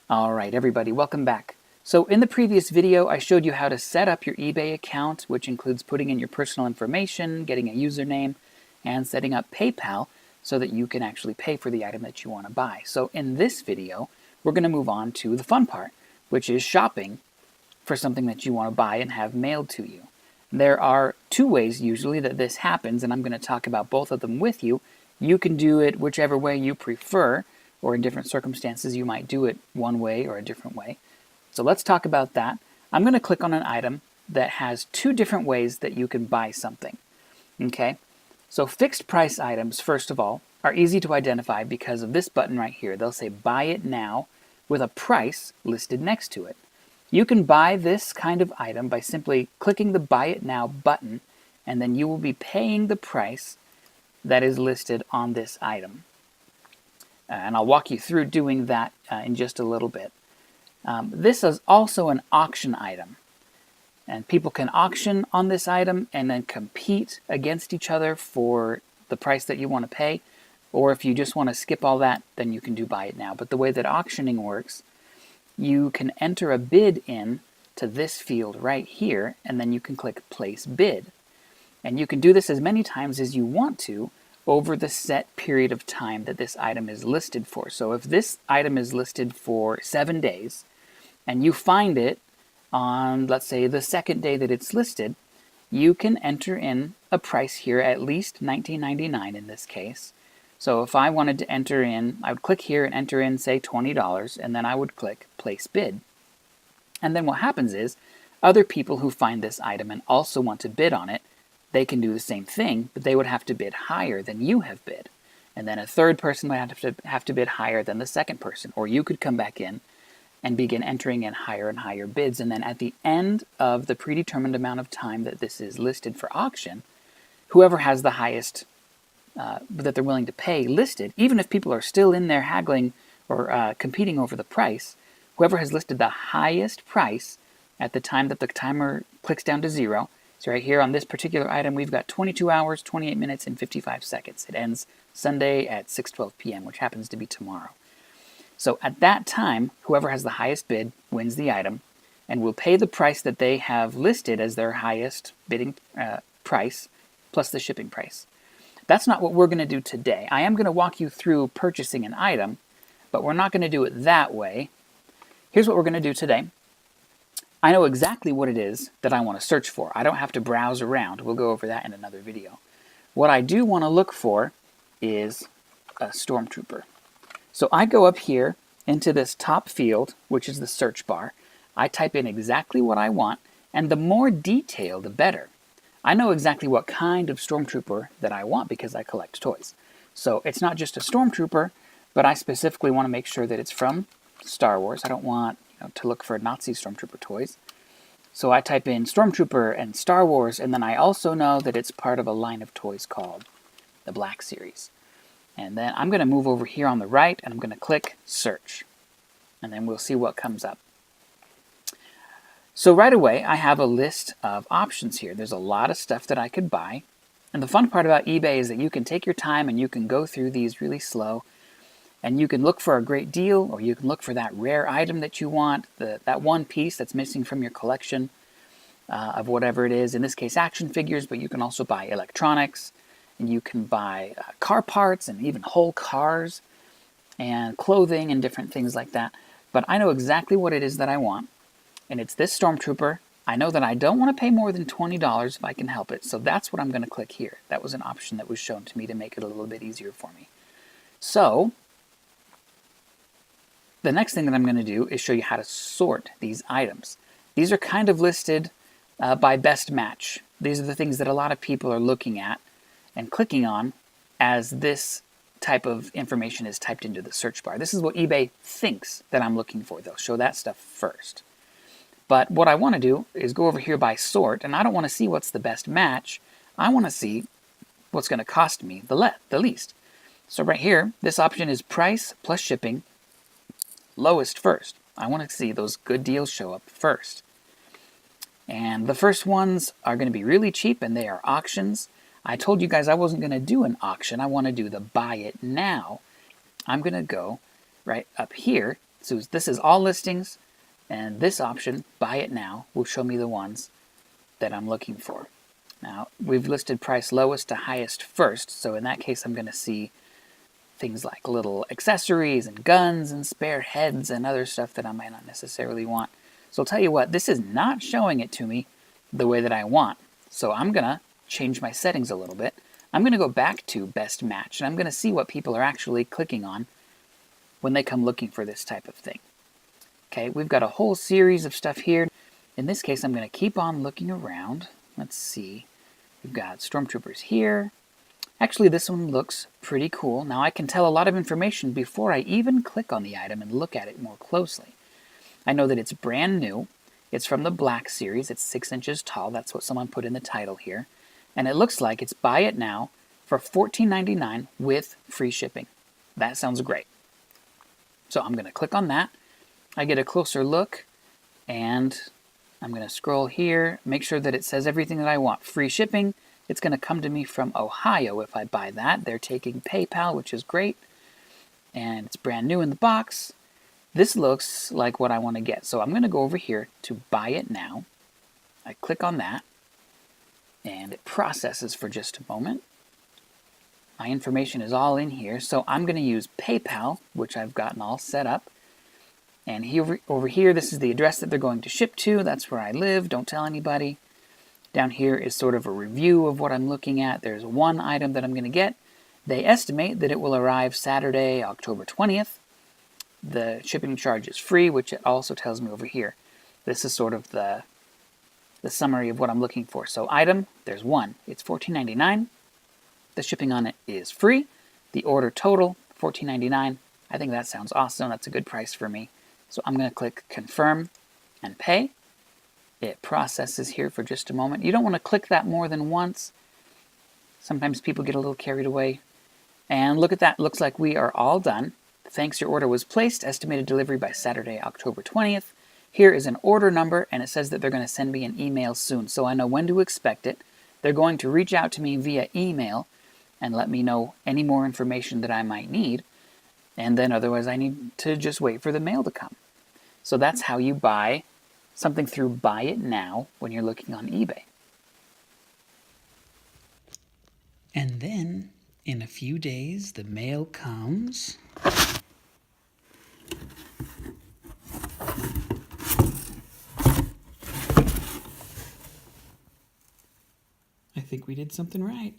Alright everybody, welcome back. So in the previous video I showed you how to set up your eBay account, which includes putting in your personal information, getting a username, and setting up PayPal so that you can actually pay for the item that you want to buy. So in this video we're going to move on to the fun part, which is shopping for something that you want to buy and have mailed to you. There are two ways usually that this happens, and I'm going to talk about both of them with you. You can do it whichever way you prefer, or in different circumstances you might do it one way or a different way. So let's talk about that. I'm going to click on an item that has two different ways that you can buy something. Okay, so fixed price items, first of all, are easy to identify because of this button right here. They'll say buy it now with a price listed next to it. You can buy this kind of item by simply clicking the buy it now button, and then you will be paying the price that is listed on this item. And I'll walk you through doing that in just a little bit. This is also an auction item. And people can auction on this item and then compete against each other for the price that you want to pay. Or if you just want to skip all that, then you can do buy it now. But the way that auctioning works, you can enter a bid in to this field right here, and then you can click place bid. And you can do this as many times as you want to over the set period of time that this item is listed for. So if this item is listed for 7 days, and you find it on, let's say, the second day that it's listed, you can enter in a price here, at least $19.99 in this case. So if I wanted to enter in, I would click here and enter in, say, $20, and then I would click place bid. And then what happens is, other people who find this item and also want to bid on it, they can do the same thing, but they would have to bid higher than you have bid. And then a third person would have to bid higher than the second person. Or you could come back in and begin entering in higher and higher bids. And then at the end of the predetermined amount of time that this is listed for auction, whoever has the highest that they're willing to pay listed, even if people are still in there haggling or competing over the price, whoever has listed the highest price at the time that the timer clicks down to 0. So right here on this particular item, we've got 22 hours, 28 minutes, and 55 seconds. It ends Sunday at 6:12 p.m., which happens to be tomorrow. So at that time, whoever has the highest bid wins the item and will pay the price that they have listed as their highest bidding price plus the shipping price. That's not what we're going to do today. I am going to walk you through purchasing an item, but we're not going to do it that way. Here's what we're going to do today. I know exactly what it is that I want to search for. I don't have to browse around. We'll go over that in another video. What I do want to look for is a stormtrooper. So I go up here into this top field, which is the search bar. I type in exactly what I want, and the more detail, the better. I know exactly what kind of stormtrooper that I want because I collect toys. So it's not just a stormtrooper, but I specifically want to make sure that it's from Star Wars. I don't want to look for Nazi stormtrooper toys. So I type in stormtrooper and Star Wars, and then I also know that it's part of a line of toys called the Black Series. And then I'm going to move over here on the right, and I'm going to click search. And then we'll see what comes up. So right away, I have a list of options here. There's a lot of stuff that I could buy. And the fun part about eBay is that you can take your time and you can go through these really slow. And you can look for a great deal, or you can look for that rare item that you want, that one piece that's missing from your collection of whatever it is. In this case, action figures, but you can also buy electronics, and you can buy car parts and even whole cars and clothing and different things like that. But I know exactly what it is that I want. And it's this stormtrooper. I know that I don't want to pay more than $20 if I can help it, so that's what I'm going to click here. That was an option that was shown to me to make it a little bit easier for me. So the next thing that I'm going to do is show you how to sort these items. These are kind of listed by best match. These are the things that a lot of people are looking at and clicking on as this type of information is typed into the search bar. This is what eBay thinks that I'm looking for. They'll show that stuff first. But what I want to do is go over here by sort, and I don't want to see what's the best match. I want to see what's going to cost me the least. So right here, this option is price plus shipping, lowest first. I want to see those good deals show up first. And the first ones are going to be really cheap, and they are auctions. I told you guys I wasn't going to do an auction. I want to do the buy it now. I'm going to go right up here. So this is all listings, and this option, buy it now, will show me the ones that I'm looking for. Now, we've listed price lowest to highest first, so in that case I'm going to see things like little accessories and guns and spare heads and other stuff that I might not necessarily want. So I'll tell you what, this is not showing it to me the way that I want. So I'm going to change my settings a little bit. I'm going to go back to best match, and I'm going to see what people are actually clicking on when they come looking for this type of thing. Okay, we've got a whole series of stuff here. In this case, I'm going to keep on looking around. Let's see. We've got stormtroopers here. Actually, this one looks pretty cool. Now, I can tell a lot of information before I even click on the item and look at it more closely. I know that it's brand new. It's from the Black series. It's 6 inches tall. That's what someone put in the title here. And it looks like it's buy it now for $14.99 with free shipping. That sounds great. So I'm going to click on that. I get a closer look, and I'm going to scroll here, make sure that it says everything that I want. Free shipping. It's going to come to me from Ohio if I buy that. They're taking PayPal, which is great. And it's brand new in the box. This looks like what I want to get. So I'm going to go over here to buy it now. I click on that, and it processes for just a moment. My information is all in here, so I'm going to use PayPal, which I've gotten all set up. And here, over here, this is the address that they're going to ship to. That's where I live. Don't tell anybody. Down here is sort of a review of what I'm looking at. There's one item that I'm going to get. They estimate that it will arrive Saturday, October 20th. The shipping charge is free, which it also tells me over here. This is sort of the summary of what I'm looking for. So item, there's one. It's $14.99. The shipping on it is free. The order total, $14.99. I think that sounds awesome. That's a good price for me. So I'm going to click confirm and pay. It processes here for just a moment. You don't want to click that more than once. Sometimes people get a little carried away. And look at that. Looks like we are all done. Thanks, your order was placed. Estimated delivery by Saturday, October 20th. Here is an order number, and it says that they're going to send me an email soon, so I know when to expect it. They're going to reach out to me via email and let me know any more information that I might need, and then otherwise I need to just wait for the mail to come. So that's how you buy something through Buy It Now when you're looking on eBay. And then, in a few days, the mail comes. I think we did something right.